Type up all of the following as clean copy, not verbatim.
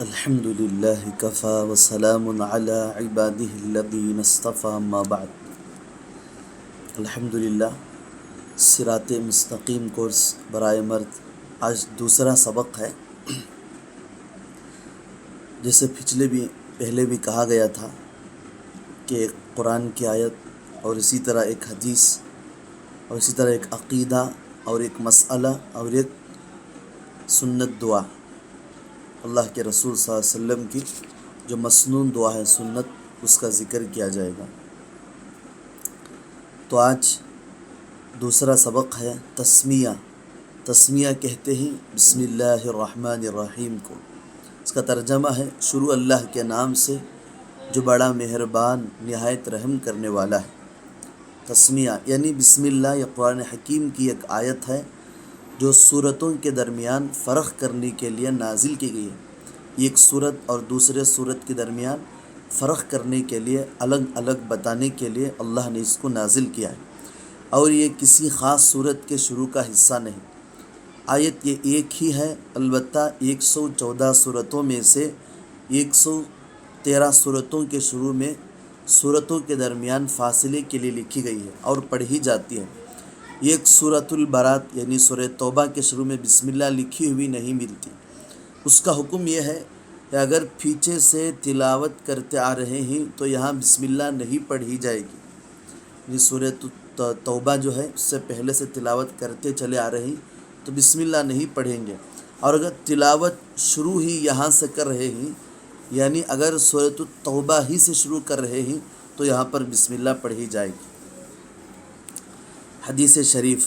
الحمد للہ کفا وسلام علی عبادہ الذین اصطفی اما بعد۔ الحمدللہ صراط مستقیم کورس برائے مرد آج دوسرا سبق ہے۔ جیسے پہلے بھی کہا گیا تھا کہ ایک قرآن کی آیت اور اسی طرح ایک حدیث اور اسی طرح ایک عقیدہ اور ایک مسئلہ اور ایک سنت دعا، اللہ کے رسول صلی اللہ علیہ وسلم کی جو مسنون دعا ہے سنت، اس کا ذکر کیا جائے گا۔ تو آج دوسرا سبق ہے تسمیہ۔ تسمیہ کہتے ہیں بسم اللہ الرحمن الرحیم کو۔ اس کا ترجمہ ہے شروع اللہ کے نام سے جو بڑا مہربان نہایت رحم کرنے والا ہے۔ تسمیہ یعنی بسم اللہ یہ قرآن حکیم کی ایک آیت ہے جو صورتوں کے درمیان فرق کرنے کے لیے نازل کی گئی ہے۔ ایک صورت اور دوسرے صورت کے درمیان فرق کرنے کے لیے، الگ الگ بتانے کے لیے اللہ نے اس کو نازل کیا ہے، اور یہ کسی خاص صورت کے شروع کا حصہ نہیں۔ آیت یہ ایک ہی ہے، البتہ 114 صورتوں میں سے 113 صورتوں کے شروع میں صورتوں کے درمیان فاصلے کے لیے لکھی گئی ہے اور پڑھی جاتی ہے۔ ایک سورۃ البرات یعنی سورہ توبہ کے شروع میں بسم اللہ لکھی ہوئی نہیں ملتی۔ اس کا حکم یہ ہے کہ اگر پیچھے سے تلاوت کرتے آ رہے ہیں تو یہاں بسم اللہ نہیں پڑھی جائے گی۔ یہ سورہ توبہ جو ہے اس سے پہلے سے تلاوت کرتے چلے آ رہے ہیں تو بسم اللہ نہیں پڑھیں گے، اور اگر تلاوت شروع ہی یہاں سے کر رہے ہیں، یعنی اگر سورۃ التوبہ ہی سے شروع کر رہے ہیں تو یہاں پر بسم اللہ پڑھی جائے گی۔ حدیث شریف،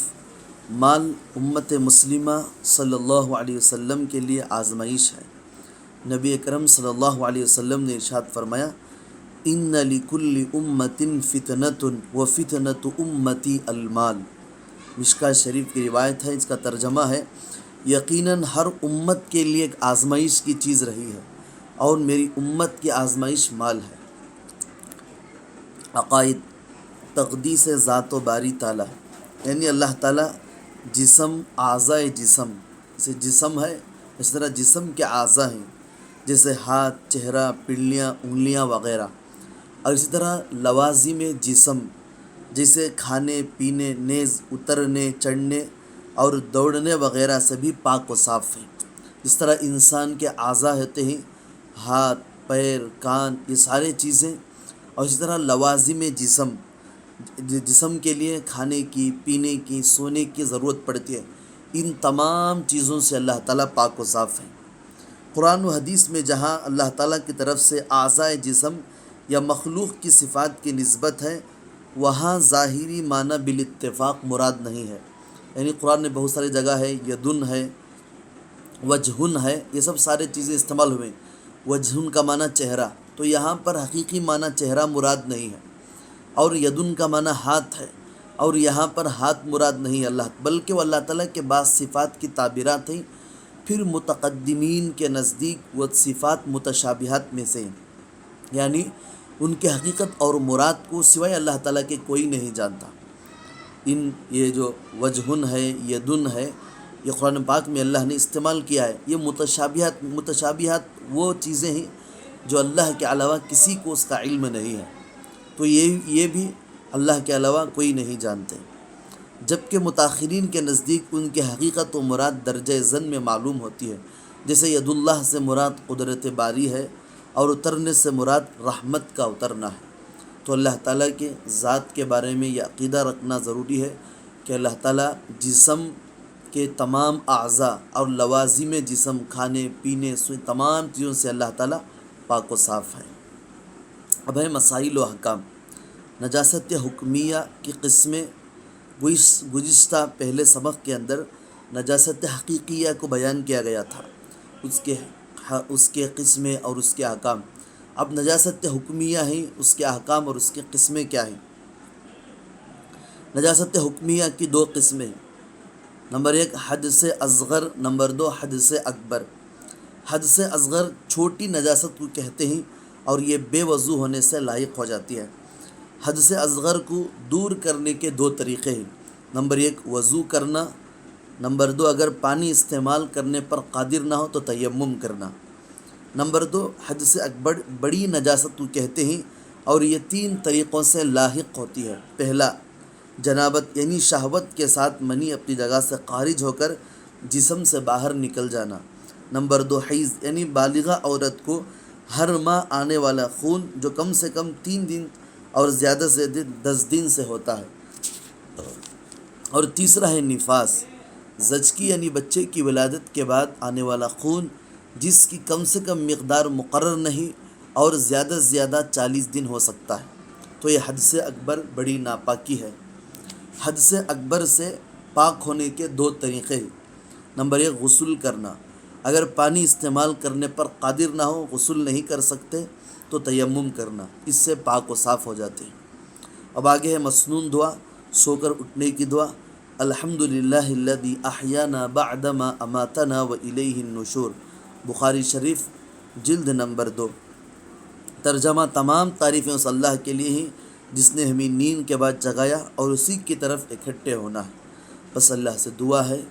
مال امت مسلمہ صلی اللہ علیہ وسلم کے لیے آزمائش ہے۔ نبی اکرم صلی اللہ علیہ وسلم نے ارشاد فرمایا، ان لکل امت فتنۃ وفتنۃ امتی المال۔ مشکوٰۃ شریف کی روایت ہے، اس کا ترجمہ ہے یقیناً ہر امت کے لیے ایک آزمائش کی چیز رہی ہے اور میری امت کی آزمائش مال ہے۔ عقائد، تقدیس ذات و باری تعالیٰ، یعنی اللہ تعالیٰ جسم، اعضائے جسم، جیسے جسم ہے اس طرح جسم کے اعضاء ہیں، جیسے ہاتھ، چہرہ، پنڈلیاں، انگلیاں وغیرہ، اور اسی طرح لوازم جسم جیسے کھانے پینے، نیز اترنے چڑھنے اور دوڑنے وغیرہ سے بھی پاک و صاف ہیں۔ اس طرح انسان کے اعضاء ہوتے ہیں، ہاتھ، پیر، کان، یہ سارے چیزیں، اور اسی طرح لوازم جسم کے لیے کھانے کی، پینے کی، سونے کی ضرورت پڑتی ہے۔ ان تمام چیزوں سے اللہ تعالیٰ پاک و صاف ہیں۔ قرآن و حدیث میں جہاں اللہ تعالیٰ کی طرف سے اعضائے جسم یا مخلوق کی صفات کی نسبت ہے، وہاں ظاہری معنی بالاتفاق مراد نہیں ہے۔ یعنی قرآن میں بہت ساری جگہ ہے، یدن ہے، وجہن ہے، یہ سب سارے چیزیں استعمال ہوئے۔ وجہن کا معنی چہرہ، تو یہاں پر حقیقی معنی چہرہ مراد نہیں ہے، اور یدن کا معنی ہاتھ ہے، اور یہاں پر ہاتھ مراد نہیں ہے بلکہ وہ اللہ تعالیٰ کے بعض صفات کی تعبیرات ہیں۔ پھر متقدمین کے نزدیک وہ صفات متشابہات میں سے ہیں، یعنی ان کے حقیقت اور مراد کو سوائے اللہ تعالیٰ کے کوئی نہیں جانتا۔ یہ جو وجہن ہے، یدن ہے، یہ قرآن پاک میں اللہ نے استعمال کیا ہے۔ یہ متشابہات وہ چیزیں ہیں جو اللہ کے علاوہ کسی کو اس کا علم نہیں ہے، تو یہ بھی اللہ کے علاوہ کوئی نہیں جانتے، جبکہ متاخرین کے نزدیک ان کی حقیقت و مراد درجہ ظن میں معلوم ہوتی ہے۔ جیسے ید اللہ سے مراد قدرت باری ہے، اور اترنے سے مراد رحمت کا اترنا ہے۔ تو اللہ تعالیٰ کے ذات کے بارے میں یہ عقیدہ رکھنا ضروری ہے کہ اللہ تعالیٰ جسم کے تمام اعضاء اور لوازم جسم، کھانے پینے، تمام چیزوں سے اللہ تعالیٰ پاک و صاف ہے۔ اب ہے مسائل و احکام۔ نجاست حکمیہ کی قسمیں، گزشتہ پہلے سبق کے اندر نجاست حقیقیہ کو بیان کیا گیا تھا، اس کے قسمیں اور اس کے احکام۔ اب نجاست حکمیہ ہیں، اس کے احکام اور اس کے قسمیں کیا ہیں۔ نجاست حکمیہ کی 2 قسمیں، نمبر 1 حدث اصغر، نمبر 2 حدث اکبر۔ حدث اصغر چھوٹی نجاست کو کہتے ہیں اور یہ بے وضو ہونے سے لاحق ہو جاتی ہے۔ حدث اصغر کو دور کرنے کے 2 طریقے ہیں، نمبر 1 وضو کرنا، نمبر 2 اگر پانی استعمال کرنے پر قادر نہ ہو تو تیمم کرنا۔ نمبر 2، حدث اکبر بڑی نجاست کو کہتے ہیں اور یہ 3 طریقوں سے لاحق ہوتی ہے۔ پہلا، جنابت یعنی شہوت کے ساتھ منی اپنی جگہ سے خارج ہو کر جسم سے باہر نکل جانا۔ نمبر 2، حیض یعنی بالغہ عورت کو ہر ماہ آنے والا خون جو کم سے کم 3 دن اور زیادہ سے زیادہ 10 دن سے ہوتا ہے۔ اور تیسرا ہے نفاس، زچگی یعنی بچے کی ولادت کے بعد آنے والا خون جس کی کم سے کم مقدار مقرر نہیں اور زیادہ سے زیادہ 40 دن ہو سکتا ہے۔ تو یہ حدث اکبر بڑی ناپاکی ہے۔ حدث اکبر سے پاک ہونے کے 2 طریقے ہیں۔ نمبر 1، غسل کرنا۔ اگر پانی استعمال کرنے پر قادر نہ ہو، غسل نہیں کر سکتے، تو تیمم کرنا، اس سے پاک و صاف ہو جاتے ہیں۔ اب آگے ہے مسنون دعا، سو کر اٹھنے کی دعا۔ الحمدللہ الذی احیانا بعدما اماتنا والیہ النشور، بخاری شریف جلد نمبر 2۔ ترجمہ، تمام تعریفیں اس اللہ کے لیے ہیں جس نے ہمیں نیند کے بعد جگایا اور اسی کی طرف اکٹھے ہونا ہے۔ بس اللہ سے دعا ہے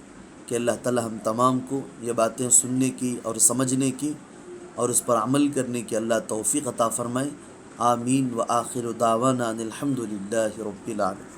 کہ اللہ تعالی ہم تمام کو یہ باتیں سننے کی اور سمجھنے کی اور اس پر عمل کرنے کی اللہ توفیق عطا فرمائے۔ آمین۔ وآخر دعوانا ان الحمدللہ رب العالمین۔